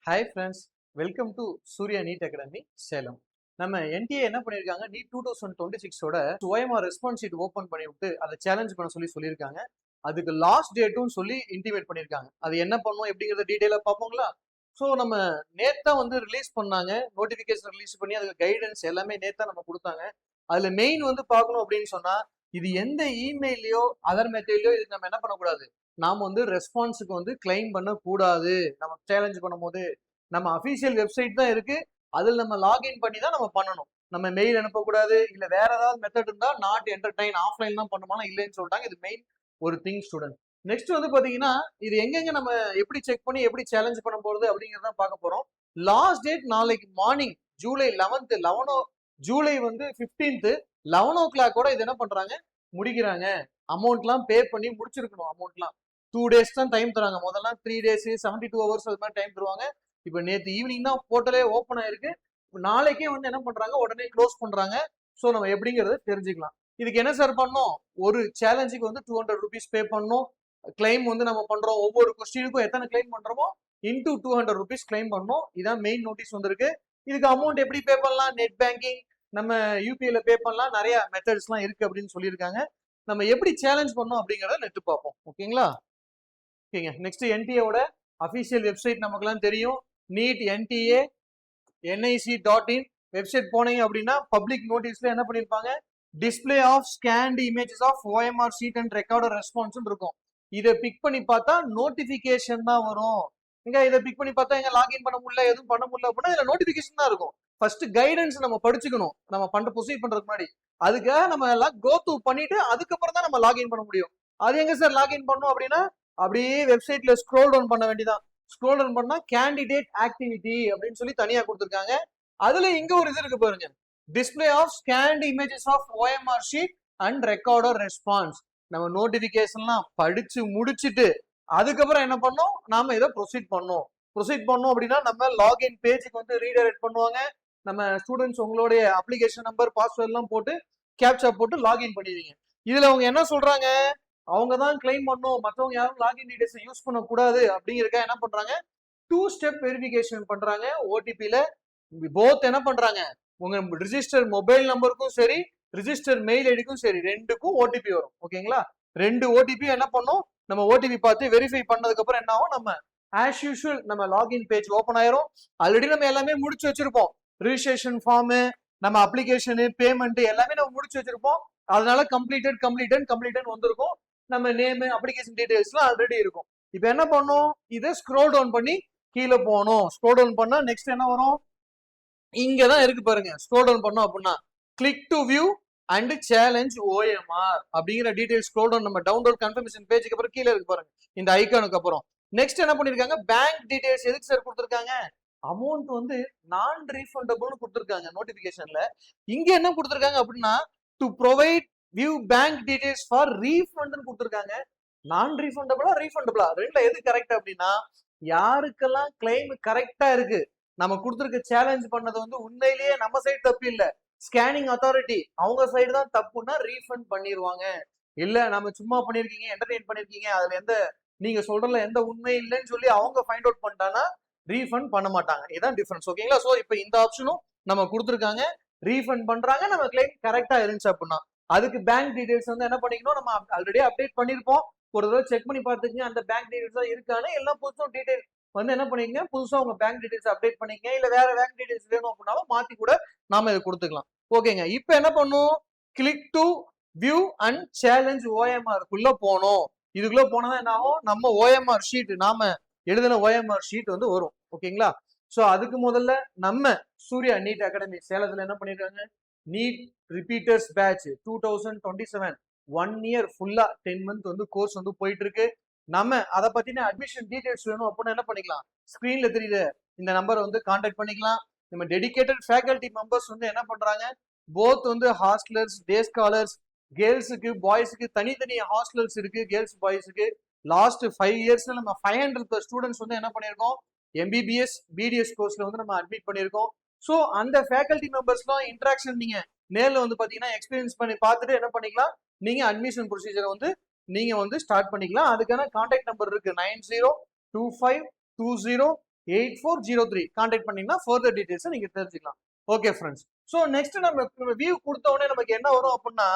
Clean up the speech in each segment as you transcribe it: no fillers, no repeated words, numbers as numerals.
Hi friends, welcome to Surya NEET academy Salem. நம்ம NTA என்ன பண்ணியிருக்காங்க, நீட் 2026ஓட ஓஎம்ஆர் ரெஸ்பான்ஸ் ஷீட் ஓப்பன் பண்ணி விட்டு அதை சேலஞ்ச் பண்ண சொல்லியிருக்காங்க. அதுக்கு லாஸ்ட் டேட்டும் சொல்லி இன்டிமேட் பண்ணியிருக்காங்க. அது என்ன பண்ணும் எப்படிங்கிறத டீட்டெயிலாக பார்ப்போங்களா? ஸோ நம்ம நேத்தா ரிலீஸ் பண்ணாங்க, நோட்டிஃபிகேஷன் ரிலீஸ் பண்ணி அதுக்கு கைடன்ஸ் எல்லாமே நேத்தா நம்ம கொடுத்தாங்க. அதுல மெயின் பார்க்கணும் அப்படின்னு சொன்னா, இது எந்த இமெயிலையோ அதர் மெத்தேட்லயோ இதுக்கு நம்ம என்ன பண்ணக்கூடாது, நாம ரெஸ்பான்ஸுக்கு கிளைம் பண்ணக்கூடாது. நம்ம சேலஞ்ச் பண்ணும்போது நம்ம அஃபீஷியல் வெப்சைட் தான் இருக்கு, அதில் நம்ம லாகின் பண்ணி தான் நம்ம பண்ணணும். நம்ம மெயில் அனுப்பக்கூடாது, இல்ல வேற ஏதாவது மெத்தட் இருந்தா நாட் என்டர்டைன் ஆஃப்லைன் தான் பண்ணுமானா இல்லைன்னு சொல்லிட்டாங்க. இது மெயின் ஒரு திங் ஸ்டூடெண்ட். நெக்ஸ்ட் பாத்தீங்கன்னா, இது எங்கெங்க நம்ம எப்படி செக் பண்ணி எப்படி சேலஞ்ச் பண்ண போறது அப்படிங்கறத பார்க்க போறோம். லாஸ்ட் டேட் நாளைக்கு மார்னிங் ஜூலை 11 ஜூலை 15 11 o'clock இது என்ன பண்றாங்க, முடிக்கிறாங்க. அமௌண்ட்லாம் பே பண்ணி முடிச்சிருக்கணும். அமௌண்ட்லாம் 2 days தான் டைம் தராங்க. முதல்ல 3 days 72 hours அது மாதிரி டைம் தருவாங்க. இப்ப நேத்து ஈவினிங் தான் போர்ட்டலே ஓப்பன் ஆயிருக்கு. நாளைக்கே என்ன பண்றாங்க, உடனே க்ளோஸ் பண்றாங்க. ஸோ நம்ம எப்படிங்கறத தெரிஞ்சுக்கலாம். இதுக்கு என்ன சார் பண்ணோம், ஒரு சேலஞ்சுக்கு 200 rupees பே பண்ணணும். கிளைம் நம்ம பண்றோம், ஒவ்வொரு கொஸ்டினுக்கும் எத்தனை கிளைம் பண்றோமோ இன்டூ 200 rupees கிளைம் பண்ணணும். இதான் மெயின் நோட்டீஸ் வந்திருக்கு. இதுக்கு அமௌண்ட் எப்படி பே பண்ணலாம், நெட் பேங்கிங், நம்ம யூபிஐல பே பண்ணலாம், நிறைய மெத்தட்ஸ்லாம் இருக்கு அப்படின்னு சொல்லியிருக்காங்க. நம்ம எப்படி சேலஞ்ச் பண்ணோம் அப்படிங்கறத நெட்டு பார்ப்போம். ஓகேங்களா? ஓகேங்க. நெக்ஸ்ட் என்டிஏவோட அஃபீஷியல் வெப்சைட் நமக்குலாம் தெரியும், நீட் என்டிஏ nic.in வெப்சைட் போனீங்க அப்படின்னா பப்ளிக் நோட்டீஸ்ல என்ன பண்ணிருப்பாங்க, display of scanned images of OMR sheet and recorded response இருக்கும். இதை பிக் பண்ணி பார்த்தா நோட்டிபிகேஷன் தான் வரும். இதை பிக் பண்ணி பார்த்தா எங்க லாகின் பண்ண முடியல, எதுவும் பண்ண முடியல அப்படின்னா இதுல நோட்டிபிகேஷன் தான் இருக்கும். ஃபர்ஸ்ட் கைடன்ஸ் நம்ம படிச்சுக்கணும், நம்ம ப்ரொசீட் பண்றதுக்கு முன்னாடி. அதுக்காக நம்ம எல்லாம் கோ த்ரூ பண்ணிட்டு அதுக்கப்புறம் தான் நம்ம லாகின் பண்ண முடியும். அது எங்க சார் லாகின் பண்ணணும் அப்படின்னா, அப்படியே வெப்சைட்ல ஸ்க்ரோல் டவுன் பண்ண வேண்டியதான். ஸ்க்ரோல் டவுன் பண்ணா கேண்டிடேட் ஆக்டிவிட்டி அப்படின்னு சொல்லி தனியா கொடுத்துருக்காங்க. அதுல இங்க ஒரு இது இருக்கு பாருங்க, display of scanned images of OMR sheet and recorded response. நம்ம நோட்டிபிகேஷன்லாம் படிச்சு முடிச்சுட்டு அதுக்கப்புறம் என்ன பண்ணோம், நாம இதை ப்ரொசீட் பண்ணோம் அப்படின்னா நம்ம லாகின் பேஜுக்கு ரீடைரக்ட் பண்ணுவாங்க. நம்ம ஸ்டூடெண்ட்ஸ் உங்களுடைய அப்ளிகேஷன் நம்பர் பாஸ்வேர்ட் எல்லாம் போட்டு கேப்சா போட்டு லாகின் பண்ணிடுவீங்க. இதுல அவங்க என்ன சொல்றாங்க, அவங்க தான் கிளைம் பண்ணும், மற்றவங்க யாரும் லாகின் டீடைல்ஸ் யூஸ் பண்ணக்கூடாது அப்படிங்கிறக்க என்ன பண்றாங்க, 2 step வெரிஃபிகேஷன் பண்றாங்க. ஓடிபில போத் என்ன பண்றாங்க, உங்க ரிஜிஸ்டர் மொபைல் நம்பருக்கும் சரி ரிஜிஸ்டர் மெயில் ஐடிக்கும் சரி ரெண்டுக்கும் ஓடிபி வரும். ஓகேங்களா? 2 ஓடிபி என்ன பண்ணும், நம்ம ஓடிபி பார்த்து வெரிஃபை பண்ணதுக்கு அப்புறம் என்ன ஆகும், நம்ம ஆஸ் யூஷுவல் நம்ம லாகின் பேஜ் ஓப்பன் ஆயிரும். ஆல்ரெடி நம்ம எல்லாமே முடிச்சு வச்சிருப்போம், ரிஜிஸ்ட்ரேஷன் ஃபார்ம், நம்ம அப்ளிகேஷனு, பேமெண்ட் எல்லாமே நம்ம முடிச்சு வச்சிருப்போம். அதனால கம்ப்ளீட்டட் வந்திருக்கும். நம்ம நேம், அப்ளிகேஷன் டீடைல்ஸ்லாம் ஆல்ரெடி இருக்கும். இப்போ என்ன பண்ணும், இதை ஸ்க்ரோல் டவுன் பண்ணி கீழே போகணும். ஸ்க்ரோல் டவுன் பண்ணா நெக்ஸ்ட் என்ன வரும், இங்க தான் இருக்கு பாருங்க. ஸ்க்ரோல் டவுன் பண்ணோம் அப்படின்னா click to view and challenge OMR அப்படிங்கிற டீடைல்ஸ் ஸ்க்ரோல் டவுன், நம்ம டவுன்லோட் கன்ஃபர்மேஷன் பேஜுக்கு அப்புறம் கீழே இருக்கு பாருங்க இந்த ஐக்கானுக்கு அப்புறம். நெக்ஸ்ட் என்ன பண்ணிருக்காங்க, பேங்க் டீடைல்ஸ் எதுக்கு சார் கொடுத்துருக்காங்க, அமௌண்ட் நான் ரீஃபண்டபிள்னு கொடுத்துருக்காங்க நோட்டிபிகேஷன்ல. இங்க என்ன கொடுத்துருக்காங்க அப்படின்னா, to provide view bank details for refund கொடுத்துருக்காங்க. நான் ரீஃபண்டபிளா ரெண்டுல எது கரெக்ட் அப்படின்னா, யாருக்கெல்லாம் கிளைம் கரெக்டா இருக்கு, நம்ம கொடுத்துருக்க சேலஞ்ச் பண்ணது உண்மையிலேயே நம்ம சைடு தப்பு இல்ல, ஸ்கேனிங் அத்தாரிட்டி அவங்க சைடு தான் தப்புன்னா ரீஃபண்ட் பண்ணிடுவாங்க. இல்ல நம்ம சும்மா பண்ணிருக்கீங்க, என்டர்டெயின் பண்ணிருக்கீங்க, அதுல எந்த நீங்க சொல்றதுல எந்த உண்மை இல்லைன்னு சொல்லி அவங்க ஃபைண்ட் அவுட் பண்ணிட்டாங்கன்னா ரீஃபண்ட் பண்ண மாட்டாங்க. இதுதான் டிஃபரன்ஸ். ஓகேங்களா? சோ இப்போ இந்த ஆப்ஷனும் நம்ம கொடுத்துருக்காங்க, ரீஃபண்ட் பண்றாங்க நம்ம கிளைம் கரெக்டா இருந்துச்சு அப்படின்னா. அதுக்கு பேங்க் டீடைல்ஸ் என்ன பண்ணிக்கணும், நம்ம ஆல்ரெடி அப்டேட் பண்ணிருப்போம், ஒரு தடவை செக் பண்ணி பார்த்துக்கங்க அந்த பேங்க் டீடைல்ஸ் தான் இருக்கான்னு. எல்லாம் புதுசும் டீடைல் என்ன பண்ணிக்கங்க, புதுசா உங்க பேங்க் டீடைல்ஸ் அப்டேட் பண்ணிக்கங்க. இல்ல வேற பேங்க் டீடைல்ஸ் வேணும் அப்படின்னாலும் மாத்தி கூட நாம இதை கொடுத்துக்கலாம். ஓகேங்க. இப்போ என்ன பண்ணும், click to view and challenge OMR குள்ள போனோம். இதுக்குள்ள போனதா என்ன ஆகும், நம்ம ஓஎம்ஆர் ஷீட், நாம எழுதின ஓஎம்ஆர் ஷீட் வரும். ஓகேங்களா? சோ அதுக்கு முதல்ல நம்ம சூர்யா நீட் அகாடமி சேலத்துல என்ன பண்ணிருக்காங்க, நீட் ரிப்பீட்டர்ஸ் பேட்ச் 2027 1 year ஃபுல்லா 10 month கோர்ஸ் போயிட்டு இருக்கு. நம்ம அதை பத்தின அட்மிஷன் டீடைல்ஸ் வேணும் அப்படின்னா என்ன பண்ணிக்கலாம், ஸ்கிரீன்ல தெரியுற இந்த நம்பரை கான்டாக்ட் பண்ணிக்கலாம். நம்ம டெடிகேட்டட் ஃபேக்கல்டி மெம்பர்ஸ் என்ன பண்றாங்க, போத் ஹாஸ்டலர்ஸ், டே ஸ்காலர்ஸ், கேர்ள்ஸுக்கு பாய்ஸுக்கு தனித்தனி ஹாஸ்டல்ஸ் இருக்கு, கேர்ள்ஸ் பாய்ஸுக்கு. லாஸ்ட் 5 yearsல நம்ம 500+ ஸ்டூடெண்ட்ஸ் என்ன பண்ணிருக்கோம், எம்பிபிஎஸ் பிடிஎஸ் கோர்ஸ்ல நம்ம அட்மிட் பண்ணிருக்கோம். ஸோ அந்த ஃபேக்கல்டி மெம்பர்ஸ்லாம் இன்ட்ராக்ஷன் நீங்க நேரில் பாத்தீங்கன்னா எக்ஸ்பீரியன்ஸ் பண்ணி பார்த்துட்டு என்ன பண்ணிக்கலாம், நீங்க அட்மிஷன் ப்ரொசீஜரை நீங்க ஸ்டார்ட் பண்ணிக்கலாம். அதுக்கான கான்டாக்ட் நம்பர் இருக்கு 902520 8403 கான்டாக்ட் பண்ணீங்கன்னா ஃபர்தர் டீடைல்ஸ் நீங்க தெரிஞ்சுக்கலாம். Okay friends. ஸோ நெக்ஸ்ட் நம்ம வியூ கொடுத்த உடனே நமக்கு என்ன வரும் அப்படின்னா,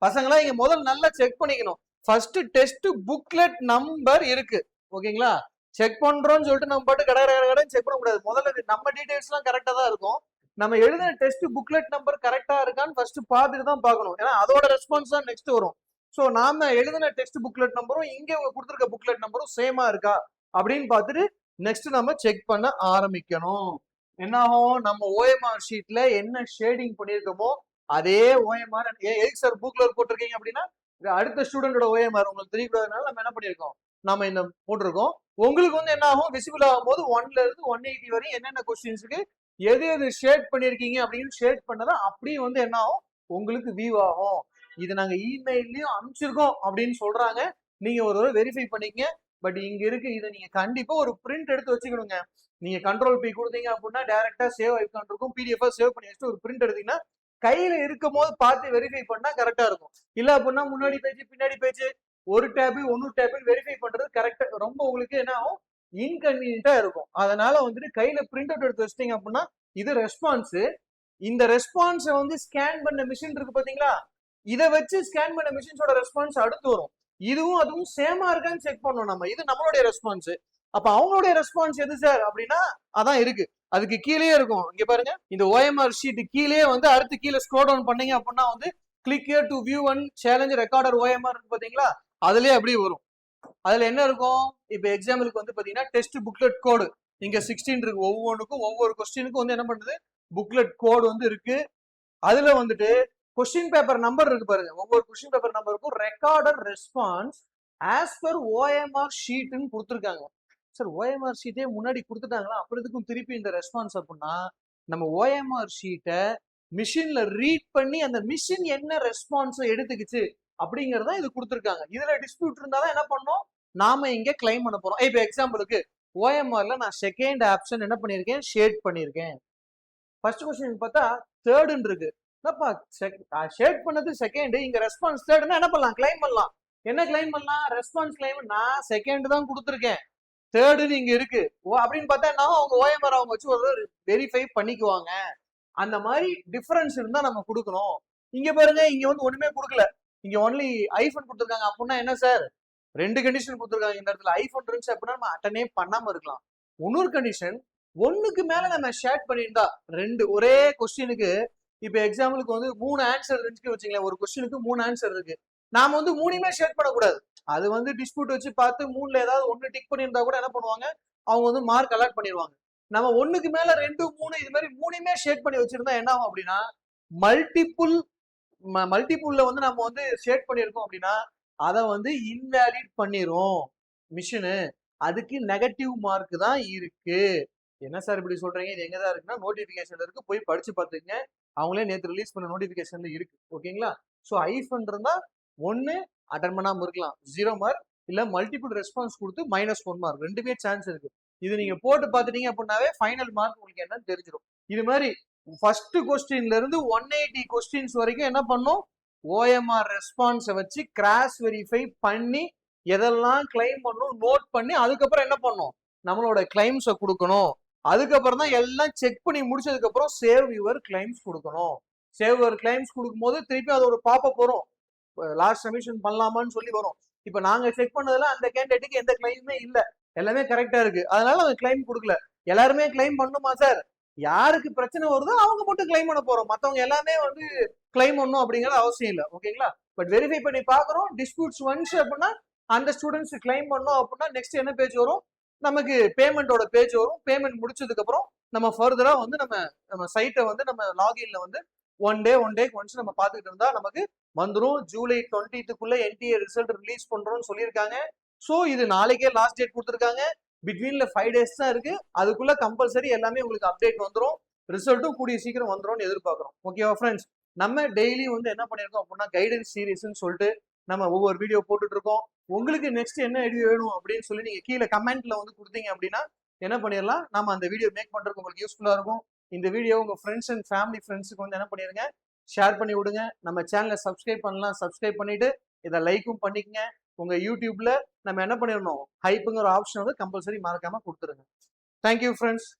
பசங்களா இங்க முதல்ல நல்லா செக் பண்ணிக்கணும். ஃபர்ஸ்ட் டெஸ்ட் புக்லெட் நம்பர் இருக்கு. ஓகேங்களா? செக் பண்றோம்னு சொல்லிட்டு நம்ம பாட்டு கடை செக் பண்ண கூடாது. முதல்ல நம்ம டீடைல்ஸ் எல்லாம் கரெக்டா தான் இருக்கும். நம்ம எழுதின டெஸ்ட் புக்லெட் நம்பர் கரெக்டா இருக்கான்னு ஃபர்ஸ்ட் பார்த்துட்டு தான் பார்க்கணும். ஏன்னா அதோட ரெஸ்பான்ஸ் தான் நெக்ஸ்ட் வரும். ஸோ நாம எழுதின டெஸ்ட் புக்லெட் நம்பரும் இங்க கொடுத்துருக்க புக்லெட் நம்பரும் சேமா இருக்கா அப்படின்னு பார்த்துட்டு நெக்ஸ்ட் நம்ம செக் பண்ண ஆரம்பிக்கணும். என்ன ஆகும், நம்ம ஓஎம்ஆர் ஷீட்ல என்ன ஷேடிங் பண்ணியிருக்கோமோ அதே ஓஎம்ஆர் எதுக்கு சார் புக்ல போட்டிருக்கீங்க அப்படின்னா அடுத்த ஸ்டூடெண்டோட ஓஎம்ஆர் உங்களுக்கு தெரியக்கூடாதுனால நம்ம என்ன பண்ணியிருக்கோம், நம்ம இந்த போட்டிருக்கோம். உங்களுக்கு வந்து என்ன ஆகும், விசிபிள் ஆகும் போது 1ல இருந்து 180 வரையும் என்னென்ன கொஸ்டின்ஸுக்கு எது எது ஷேட் பண்ணிருக்கீங்க அப்படின்னு ஷேட் பண்ணதான் அப்படியே வந்து என்ன ஆகும் உங்களுக்கு வியூ ஆகும். இது நாங்க இமெயிலையும் அனுப்பிச்சிருக்கோம் அப்படின்னு சொல்றாங்க. நீங்க ஒரு வெரிஃபை பண்ணிக்கங்க. பட் இங்க இருக்கு, இதை நீங்க கண்டிப்பா ஒரு பிரிண்ட் எடுத்து வச்சுக்கணுங்க. நீங்க கண்ட்ரோல் பி கொடுத்தீங்க அப்படின்னா டைரக்டா சேவ் ஐகான் இருக்கும், பிடிஎஃப் சேவ் பண்ணி வச்சுட்டு ஒரு பிரிண்ட் எடுத்தீங்கன்னா கையில இருக்கும் போது பார்த்து வெரிஃபை பண்ணா கரெக்டா இருக்கும். இல்ல அப்படின்னா முன்னாடி பேஜ் பின்னாடி பேஜ் ஒரு டேபு ஒன்னொரு டேபு வெரிஃபை பண்றது கரெக்டா ரொம்ப உங்களுக்கு என்ன ஆகும், இன்கன்வீனியன்டா இருக்கும். அதனால வந்துட்டு கையில பிரிண்ட் அவுட் எடுத்து வச்சிட்டீங்க அப்படின்னா இது ரெஸ்பான்ஸ். இந்த ரெஸ்பான்ஸை வந்து ஸ்கேன் பண்ண மிஷின் இருக்கு பாத்தீங்களா, இதை வச்சு ஸ்கேன் பண்ண மிஷின்ஸோட ரெஸ்பான்ஸ் அடுத்து வரும். இதுவும் அதுவும் சேமா இருக்கான்னு செக் பண்ணணும் நம்ம. இது நம்மளுடைய ரெஸ்பான்ஸ். அப்ப அவங்களுடைய ரெஸ்பான்ஸ் எது சார் அப்படின்னா அதான் இருக்கு, அதுக்கு கீழே இருக்கும். இங்க பாருங்க, இந்த ஓஎம்ஆர் ஷீட் கீழே வந்து அடுத்து கீழே ஸ்க்ரோல் டவுன் பண்ணீங்க அப்படின்னா வந்து click here to view and challenge recorder OMR பாத்தீங்களா, அதுலயே அப்படியே வரும். அதுல என்ன இருக்கும், இப்ப எக்ஸாம்பிளுக்கு வந்து பாத்தீங்கன்னா டெஸ்ட் புக்லெட் கோடு இங்க 16 இருக்கு. ஒவ்வொன்றுக்கும் ஒவ்வொரு கொஸ்டினுக்கும் வந்து என்ன பண்றது, புக்லெட் கோடு வந்து இருக்கு. அதுல வந்துட்டு கொஸ்டின் பேப்பர் நம்பர் இருக்கு பாருங்க, ஒவ்வொரு கொஸ்டின் பேப்பர் நம்பருக்கும் recorder response as per OMR ஷீட்னு கொடுத்துருக்காங்க. சார் ஓஎம்ஆர் ஷீட்டே முன்னாடி கொடுத்துட்டாங்களா, அப்புறம் இதுக்கும் திருப்பி இந்த ரெஸ்பான்ஸ் அப்படின்னா நம்ம ஓஎம்ஆர் ஷீட்டை மிஷின்ல ரீட் பண்ணி அந்த மிஷின் என்ன ரெஸ்பான்ஸை எடுத்துக்கிச்சு அப்படிங்கறத இது கொடுத்துருக்காங்க. இதுல டிஸ்பியூட் இருந்தாதான் என்ன பண்ணோம், நாம இங்க கிளைம் பண்ண போறோம். இப்ப எக்ஸாம்பிளுக்கு ஓஎம்ஆர்ல நான் செகண்ட் ஆப்ஷன் என்ன பண்ணிருக்கேன், ஷேட் பண்ணிருக்கேன். ஃபர்ஸ்ட் கொஸ்டின் பார்த்தா தேர்டுன்னு இருக்கு. என்னப்பா ஷேட் பண்ணது செகண்ட், இங்க ரெஸ்பான்ஸ் தேர்டுன்னா என்ன பண்ணலாம், கிளைம் பண்ணலாம். என்ன கிளைம் பண்ணலாம், ரெஸ்பான்ஸ் கிளைம். நான் செகண்ட் தான் கொடுத்துருக்கேன், தேர்டுன்னு இங்க இருக்கு அப்படின்னு பார்த்தா என்ன, அவங்க ஓஎம்ஆர் அவங்க வச்சு ஒரு வெரிஃபை பண்ணிக்குவாங்க. அந்த மாதிரி டிஃபரன்ஸ் இருந்தா நம்ம கொடுக்கணும். இங்க பாருங்க, இங்க வந்து ஒண்ணுமே கொடுக்கல, இங்க ஒன்லி ஐஃபோன் கொடுத்துருக்காங்க. அப்படின்னா என்ன சார், ரெண்டு கண்டிஷன் கொடுத்துருக்காங்க. இந்த இடத்துல ஐஃபோன் இருந்துச்சு அப்படின்னா நம்ம அட்டனே பண்ணாம இருக்கலாம். இன்னொரு கண்டிஷன், ஒண்ணுக்கு மேல நம்ம ஷேட் பண்ணியிருந்தா ரெண்டு ஒரே கொஸ்டினுக்கு, இப்ப எக்ஸாம்பிளுக்கு வந்து 3 ஆன்சர் இருந்துச்சு வச்சுங்களேன், ஒரு கொஸ்டினுக்கு 3 ஆன்சர் இருக்கு, நாம வந்து 3மே ஷேட் பண்ணக்கூடாது. அது வந்து டிஸ்பியூட் வச்சு பார்த்து 3ல ஏதாவது ஒண்ணு டிக் பண்ணியிருந்தா கூட என்ன பண்ணுவாங்க, அவங்க வந்து மார்க் அலாட் பண்ணிடுவாங்க. நம்ம ஒண்ணுக்கு மேல 2 3 இது மாதிரி 3மே ஷேட் பண்ணி வச்சிருந்தா என்ன ஆகும் அப்படின்னா, மல்டிபிள்ல வந்து நம்ம வந்து ஷேட் பண்ணியிருக்கோம் அப்படின்னா அதை வந்து இன்வேலிட் பண்ணிரும் மிஷினு. அதுக்கு நெகட்டிவ் மார்க் தான் இருக்கு. என்ன சார் இப்படி சொல்றீங்க, இது எங்கதான் இருக்குன்னா நோட்டிபிகேஷன்ல இருக்கு, போய் படிச்சு பார்த்துங்க. அவங்களே நேற்று ரிலீஸ் பண்ண நோட்டிபிகேஷன்ல இருக்கு. ஓகேங்களா? ஸோ ஐஃபன் இருந்தா ஒன்னு அட்டன் பண்ணாம இருக்கலாம் 0 மார்க், இல்ல மல்டிபிள் ரெஸ்பான்ஸ் கொடுத்து -1 மார்க், ரெண்டுமே சான்ஸ் இருக்கு. இது நீங்க போட்டு பார்த்துட்டீங்க அப்படின்னாவே ஃபைனல் மார்க் உங்களுக்கு என்னன்னு தெரிஞ்சிடும். இது மாதிரி ஃபர்ஸ்ட் கொஸ்டின்ல இருந்து 180 கொஸ்டின்ஸ் வரைக்கும் என்ன பண்ணும், ஓஎம்ஆர் ரெஸ்பான்ஸை வச்சு கிராஸ் வெரிஃபை பண்ணி எதெல்லாம் கிளைம் பண்ணும் நோட் பண்ணி அதுக்கப்புறம் என்ன பண்ணும், நம்மளோட கிளைம்ஸை கொடுக்கணும். அதுக்கப்புறம் தான் எல்லாம் செக் பண்ணி முடிச்சதுக்கு அப்புறம் சேவ் யுவர் கிளைம்ஸ் கொடுக்கணும். சேவ் யுவர் கிளைம்ஸ் கொடுக்கும்போது திருப்பி அதோட பாப்பப் வரும், லாஸ்ட் சப்மிஷன் பண்ணலாமான்னு சொல்லி வரும். இப்ப நாங்க செக் பண்ணதுல அந்த கேண்டிடேட்டுக்கு எந்த கிளைமே இல்ல, எல்லாமே கரெக்டா இருக்கு. அதனால அவங்க கிளைம் கொடுக்கல. எல்லாருமே கிளைம் பண்ணுமா சார், யாருக்கு பிரச்சனை வருதோ அவங்க மட்டும் கிளைம் பண்ண போறோம், மத்தவங்க எல்லாமே வந்து கிளைம் பண்ணும் அப்படிங்கிற அவசியம் இல்லை. ஓகேங்களா? பட் வெரிஃபை பண்ணி பாக்குறோம், டிஸ்பியூட்ஸ் வந்துச்சு அப்படின்னா அந்த ஸ்டூடெண்ட்ஸ் கிளைம் பண்ணோம் அப்படின்னா நெக்ஸ்ட் என்ன பேஜ் வரும், நமக்கு பேமெண்டோட பேஜ் வரும். பேமெண்ட் முடிச்சதுக்கு அப்புறம் நம்ம ஃபர்தரா வந்து நம்ம சைட்டை வந்து நம்ம லாகின்ல வந்து ஒன் டே ஒன்ஸ் நம்ம பார்த்துக்கிட்டு இருந்தா நமக்கு வந்துடும். ஜூலை 20க்குள்ள என்டிஏ ரிசல்ட் ரிலீஸ் பண்றோம்னு சொல்லியிருக்காங்க. ஸோ இது நாளைக்கே லாஸ்ட் டேட் கொடுத்துருக்காங்க. பிட்வீன்ல 5 டேஸ் தான் இருக்கு. அதுக்குள்ள கம்பல்சரி எல்லாமே உங்களுக்கு அப்டேட் வந்துடும், ரிசல்ட்டும் கூடிய சீக்கிரம் வந்துடும் எதிர்பார்க்கிறோம். ஓகேவா ஃப்ரெண்ட்ஸ்? நம்ம டெய்லி வந்து என்ன பண்ணிருக்கோம் அப்படின்னா கைடன்ஸ் சீரீஸ்ன்னு சொல்லிட்டு நம்ம ஒவ்வொரு வீடியோ போட்டுட்டு இருக்கோம். உங்களுக்கு நெக்ஸ்ட் என்ன வீடியோ வேணும் அப்படின்னு சொல்லி நீங்க கீழே கமெண்ட்ல வந்து கொடுத்தீங்க அப்படின்னா என்ன பண்ணிடலாம், நம்ம அந்த வீடியோ மேக் பண்றதுக்கு உங்களுக்கு யூஸ்ஃபுல்லா இருக்கும். இந்த வீடியோ உங்க ஃப்ரெண்ட்ஸ் அண்ட் ஃபேமிலி ஃப்ரெண்ட்ஸுக்கு வந்து என்ன பண்ணிருங்க, ஷேர் பண்ணி விடுங்க. நம்ம சேனலை சப்ஸ்கிரைப் பண்ணலாம், சப்ஸ்கிரைப் பண்ணிட்டு இதை லைக்கும் பண்ணிக்கங்க. உங்க யூடியூப்ல நம்ம என்ன பண்ணிடணும், ஹைப்புங்கிற ஆப்ஷன் வந்து கம்பல்சரி மறக்காம கொடுத்துருங்க. Thank you friends.